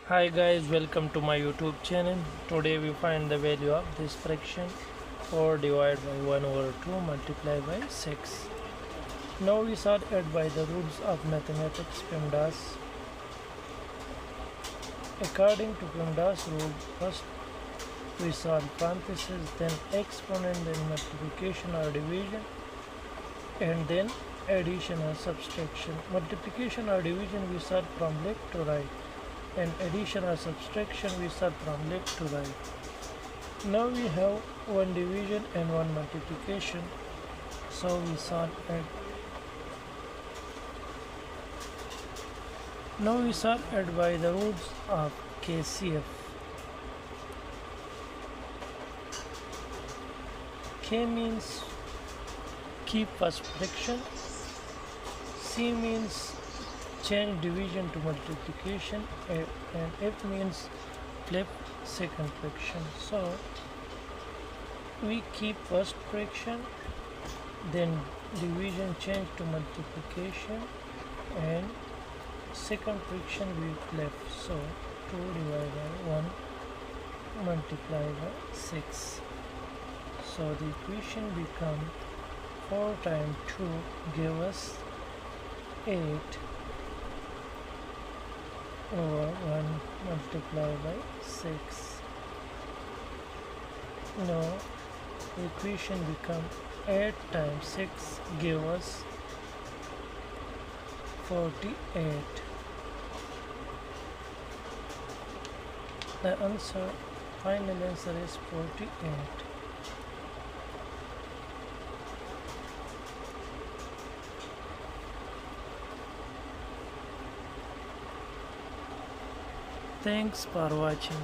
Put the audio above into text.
Hi guys, welcome to my YouTube channel. Today we find the value of this fraction 4 divided by 1 over 2 multiplied by 6. Now we sort it by the rules of mathematics PEMDAS. According to PEMDAS rule, first we solve parentheses, then exponent, then multiplication or division, and then addition or subtraction. Multiplication or division we solve from left to right, and addition or subtraction we solve from left to right. Now we have one division and one multiplication, so we solve it. Now we solve it by the rules of KCF. K means keep first fraction, C means change division to multiplication, and F means flip second fraction. So we keep first fraction, then division change to multiplication, and second fraction we flip. So 2 divided by 1 multiplied by 6. So the equation become 4 times 2 give us 8 over 1 multiplied by 6. Now the equation become 8 times 6 give us 48. The answer, final answer is 48. Thanks for watching.